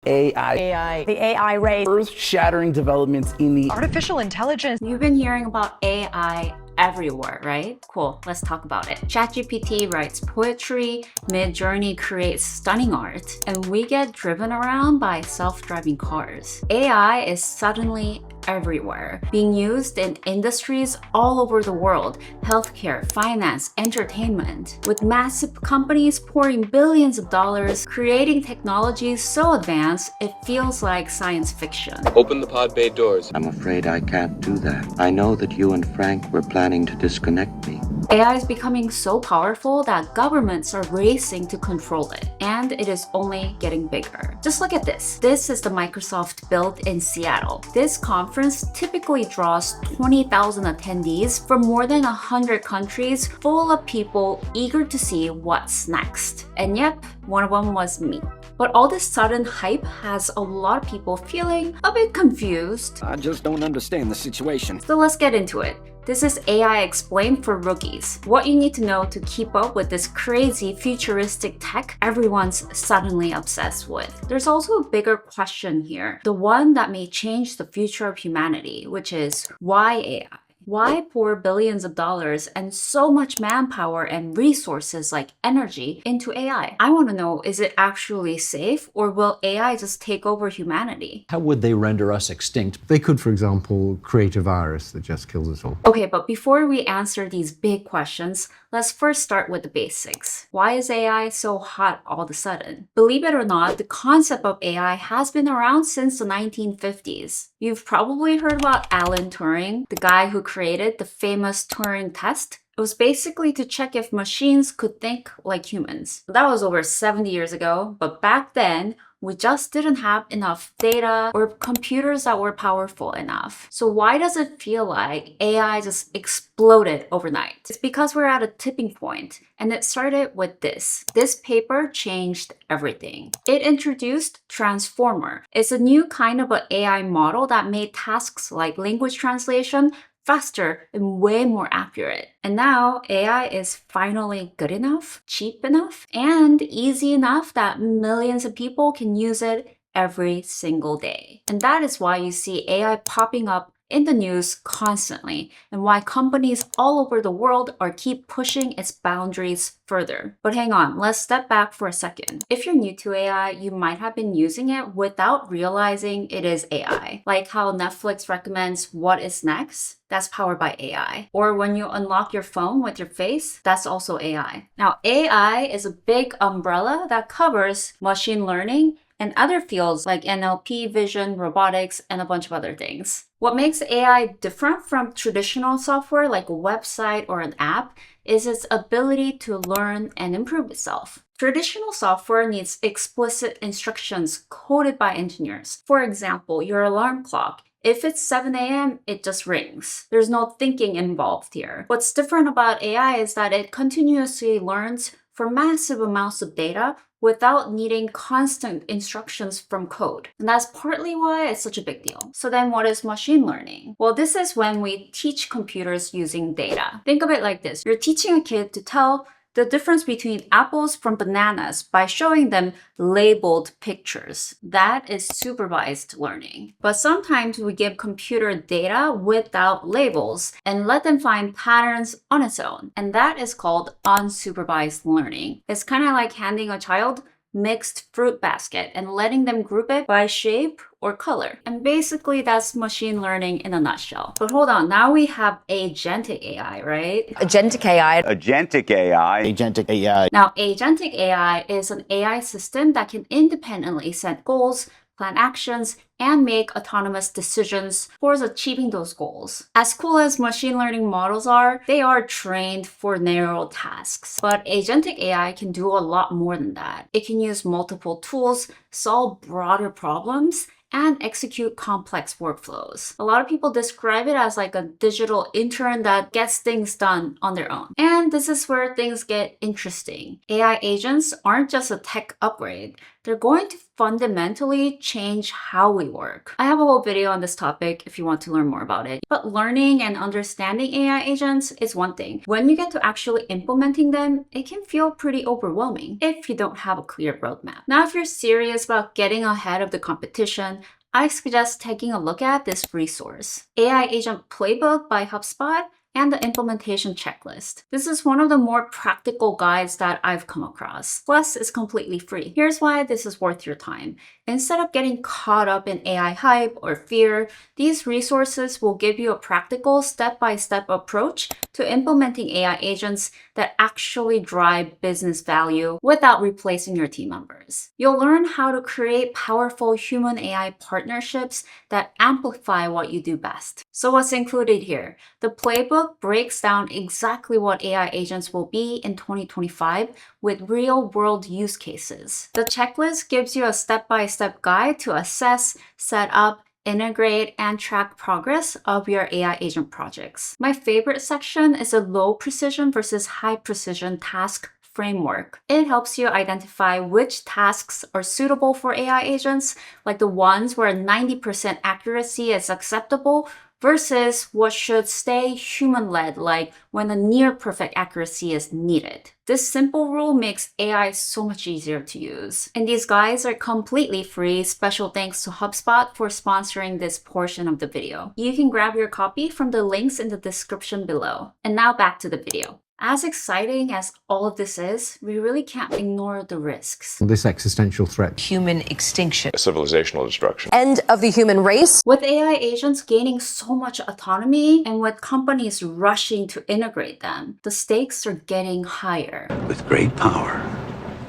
AI. The AI race. Earth-shattering developments in the Artificial intelligence. You've been hearing about AI everywhere, right? Cool, let's talk about it. ChatGPT writes poetry, Midjourney creates stunning art, and we get driven around by self-driving cars. AI is suddenly everywhere, being used in industries all over the world: healthcare, finance, entertainment, with massive companies pouring billions of dollars, creating technologies so advanced it feels like science fiction. Open the pod bay doors. I'm afraid I can't do that. I know that you and Frank were planning to disconnect me. AI is becoming so powerful that governments are racing to control it, and it is only getting bigger. Just look at this. This is the Microsoft Build in Seattle. This conference typically draws 20,000 attendees from more than 100 countries, full of people eager to see what's next. And yep, one of them was me. But all this sudden hype has a lot of people feeling a bit confused. I just don't understand the situation. So let's get into it. This is AI Explained for rookies. What you need to know to keep up with this crazy futuristic tech everyone's suddenly obsessed with. There's also a bigger question here, the one that may change the future of humanity, which is why AI? Why pour billions of dollars and so much manpower and resources like energy into AI? I want to know, is it actually safe, or will AI just take over humanity? How would they render us extinct? They could, for example, create a virus that just kills us all. Okay, but before we answer these big questions, let's first start with the basics. Why is AI so hot all of a sudden? Believe it or not, the concept of AI has been around since the 1950s. You've probably heard about Alan Turing, the guy who created the famous Turing test. It was basically to check if machines could think like humans. That was over 70 years ago, but back then, we just didn't have enough data or computers that were powerful enough. So why does it feel like AI just exploded overnight? It's because we're at a tipping point, and it started with this. This paper changed everything. It introduced Transformer. It's a new kind of an AI model that made tasks like language translation faster and way more accurate. And now AI is finally good enough, cheap enough, and easy enough that millions of people can use it every single day. And that is why you see AI popping up in the news constantly, and why companies all over the world are keep pushing its boundaries further. But hang on, let's step back for a second. If you're new to AI, you might have been using it without realizing it is AI. Like how Netflix recommends what is next, that's powered by AI. Or when you unlock your phone with your face, that's also AI. Now, AI is a big umbrella that covers machine learning and other fields like NLP, vision, robotics, and a bunch of other things. What makes AI different from traditional software like a website or an app is its ability to learn and improve itself. Traditional software needs explicit instructions coded by engineers. For example, your alarm clock. If it's 7 a.m., it just rings. There's no thinking involved here. What's different about AI is that it continuously learns for massive amounts of data without needing constant instructions from code. And that's partly why it's such a big deal. So then what is machine learning? Well, this is when we teach computers using data. Think of it like this. You're teaching a kid to tell the difference between apples from bananas by showing them labeled pictures. That is supervised learning. But sometimes we give computer data without labels and let them find patterns on its own. And that is called unsupervised learning. It's kind of like handing a child mixed fruit basket and letting them group it by shape or color. And basically that's machine learning in a nutshell. But hold on, now we have agentic AI, right? Agentic AI. Agentic AI. Agentic AI. Now, agentic AI is an AI system that can independently set goals, plan actions, and make autonomous decisions towards achieving those goals. As cool as machine learning models are, they are trained for narrow tasks. But agentic AI can do a lot more than that. It can use multiple tools, solve broader problems, and execute complex workflows. A lot of people describe it as like a digital intern that gets things done on their own. And this is where things get interesting. AI agents aren't just a tech upgrade. they're going to fundamentally change how we work. I have a whole video on this topic if you want to learn more about it. But learning and understanding AI agents is one thing. When you get to actually implementing them, it can feel pretty overwhelming if you don't have a clear roadmap. Now, if you're serious about getting ahead of the competition, I suggest taking a look at this resource, AI Agent Playbook by HubSpot, and the implementation checklist. This is one of the more practical guides that I've come across. Plus, it's completely free. Here's why this is worth your time. Instead of getting caught up in AI hype or fear, these resources will give you a practical step-by-step approach to implementing AI agents that actually drive business value without replacing your team members. You'll learn how to create powerful human-AI partnerships that amplify what you do best. So what's included here? The playbook breaks down exactly what AI agents will be in 2025 with real-world use cases. The checklist gives you a step-by-step guide to assess, set up, integrate, and track progress of your AI agent projects. My favorite section is a low precision versus high precision task framework. It helps you identify which tasks are suitable for AI agents, like the ones where 90% accuracy is acceptable versus what should stay human-led, like when a near-perfect accuracy is needed. This simple rule makes AI so much easier to use. And these guides are completely free. Special thanks to HubSpot for sponsoring this portion of the video. You can grab your copy from the links in the description below. And now back to the video. As exciting as all of this is, we really can't ignore the risks. This existential threat. Human extinction. Civilizational destruction. End of the human race. With AI agents gaining so much autonomy and with companies rushing to integrate them, the stakes are getting higher. With great power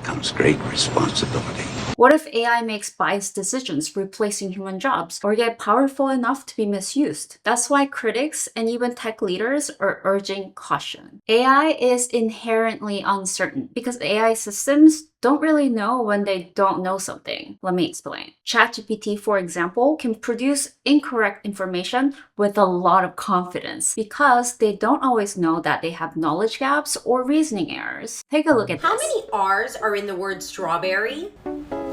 comes great responsibility. What if AI makes biased decisions, replacing human jobs, or get powerful enough to be misused? That's why critics and even tech leaders are urging caution. AI is inherently uncertain because AI systems don't really know when they don't know something. Let me explain. ChatGPT, for example, can produce incorrect information with a lot of confidence because they don't always know that they have knowledge gaps or reasoning errors. Take a look at this. How many R's are in the word strawberry?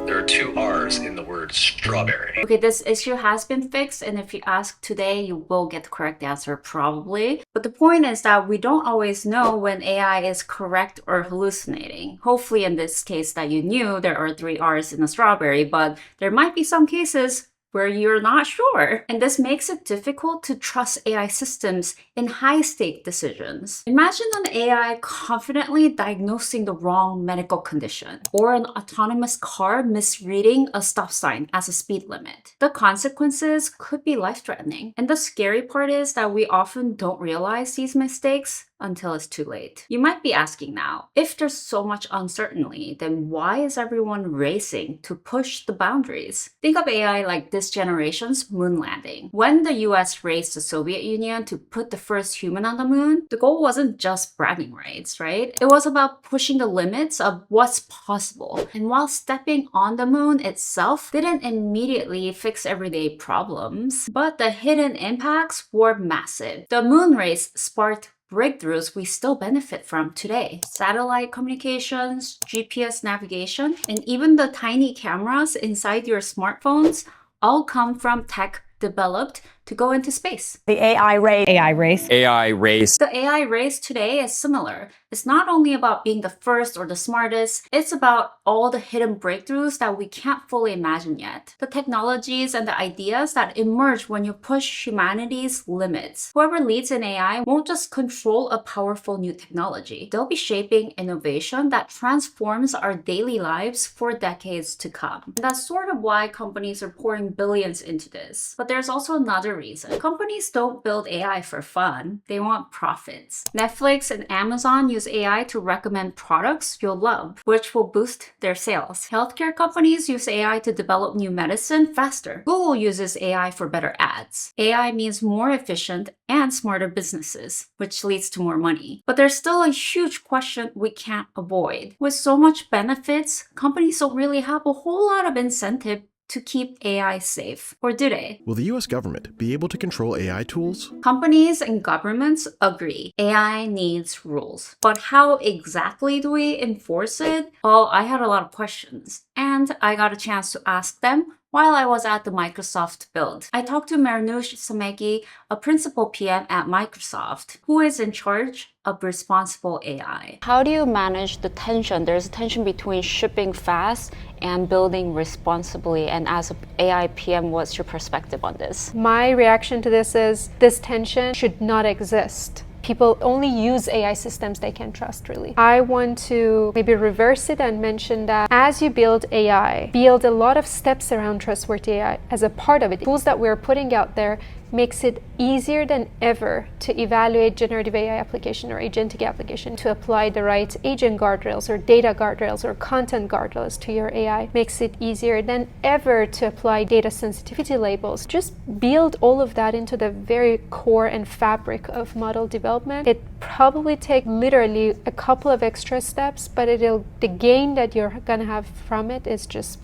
There are 2 R's in the word strawberry. Okay, this issue has been fixed, and if you ask today, you will get the correct answer probably. But the point is that we don't always know when AI is correct or hallucinating. Hopefully in this case that you knew there are 3 R's in a strawberry, but there might be some cases where you're not sure. And this makes it difficult to trust AI systems in high-stake decisions. Imagine an AI confidently diagnosing the wrong medical condition, or an autonomous car misreading a stop sign as a speed limit. The consequences could be life-threatening. And the scary part is that we often don't realize these mistakes until it's too late. You might be asking now, if there's so much uncertainty, then why is everyone racing to push the boundaries? Think of AI like this generation's moon landing. When the US raced the Soviet Union to put the first human on the moon, the goal wasn't just bragging rights, right? It was about pushing the limits of what's possible. And while stepping on the moon itself didn't immediately fix everyday problems, but the hidden impacts were massive. The moon race sparked breakthroughs we still benefit from today. Satellite communications, GPS navigation, and even the tiny cameras inside your smartphones all come from tech developed to go into space. The AI race. AI race. The AI race today is similar. It's not only about being the first or the smartest, it's about all the hidden breakthroughs that we can't fully imagine yet. The technologies and the ideas that emerge when you push humanity's limits. Whoever leads in AI won't just control a powerful new technology. They'll be shaping innovation that transforms our daily lives for decades to come. And that's sort of why companies are pouring billions into this. But there's also another reason. Companies don't build AI for fun. They want profits. Netflix and Amazon use AI to recommend products you'll love, which will boost their sales. Healthcare companies use AI to develop new medicine faster. Google uses AI for better ads. AI means more efficient and smarter businesses, which leads to more money. But there's still a huge question we can't avoid. With so much benefits, companies don't really have a whole lot of incentive to keep AI safe, or do they? Will the US government be able to control AI tools? Companies and governments agree AI needs rules. But how exactly do we enforce it? Well, I had a lot of questions, and I got a chance to ask them while I was at the Microsoft Build. I talked to Marnoush Sameki, a principal PM at Microsoft, who is in charge of responsible AI. How do you manage the tension? There's a tension between shipping fast and building responsibly. And as an AI PM, what's your perspective on this? My reaction to this is this tension should not exist. People only use AI systems they can trust, really. I want to maybe reverse it and mention that as you build AI, build a lot of steps around trustworthy AI as a part of it. Tools that we're putting out there makes it easier than ever to evaluate generative AI application or agentic application, to apply the right agent guardrails or data guardrails or content guardrails to your AI. Makes it easier than ever to apply data sensitivity labels. Just build all of that into the very core and fabric of model development. It probably takes literally a couple of extra steps, but the gain that you're gonna have from it is just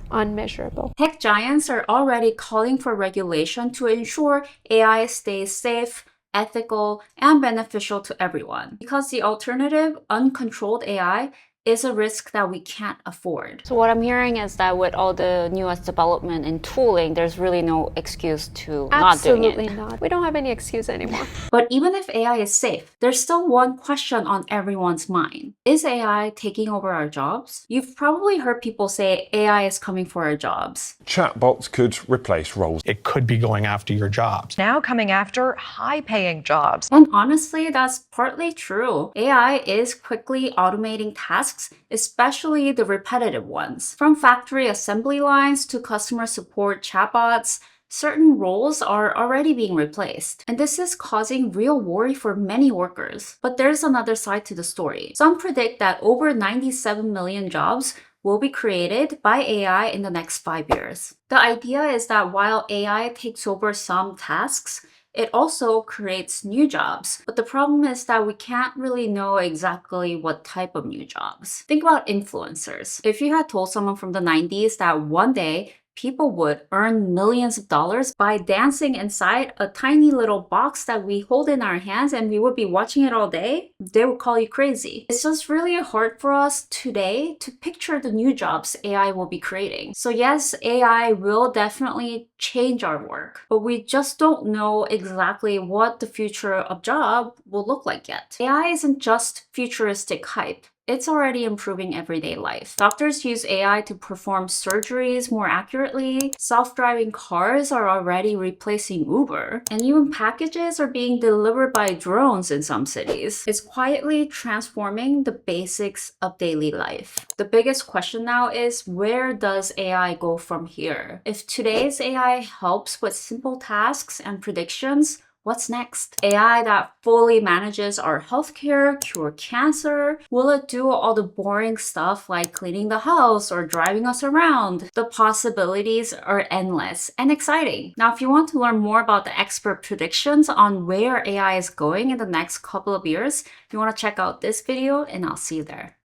unmeasurable. Tech giants are already calling for regulation to ensure AI stays safe, ethical, and beneficial to everyone. Because the alternative, uncontrolled AI, is a risk that we can't afford. So what I'm hearing is that with all the newest development in tooling, there's really no excuse to not doing it. Absolutely not. We don't have any excuse anymore. But even if AI is safe, there's still one question on everyone's mind. Is AI taking over our jobs? You've probably heard people say AI is coming for our jobs. Chatbots could replace roles. It could be going after your jobs. Now coming after high-paying jobs. And honestly, that's partly true. AI is quickly automating tasks, especially the repetitive ones. From factory assembly lines to customer support chatbots, certain roles are already being replaced. And this is causing real worry for many workers. But there's another side to the story. Some predict that over 97 million jobs will be created by AI in the next 5 years. The idea is that while AI takes over some tasks, it also creates new jobs. But the problem is that we can't really know exactly what type of new jobs. Think about influencers. If you had told someone from the 90s that one day people would earn millions of dollars by dancing inside a tiny little box that we hold in our hands and we would be watching it all day, they would call you crazy. It's just really hard for us today to picture the new jobs AI will be creating. So yes, AI will definitely change our work, but we just don't know exactly what the future of job will look like yet. AI isn't just futuristic hype. It's already improving everyday life. Doctors use AI to perform surgeries more accurately. Self-driving cars are already replacing Uber. And even packages are being delivered by drones in some cities. It's quietly transforming the basics of daily life. The biggest question now is, where does AI go from here? If today's AI helps with simple tasks and predictions, what's next? AI that fully manages our healthcare, cure cancer? Will it do all the boring stuff like cleaning the house or driving us around? The possibilities are endless and exciting. Now, if you want to learn more about the expert predictions on where AI is going in the next couple of years, you want to check out this video and I'll see you there.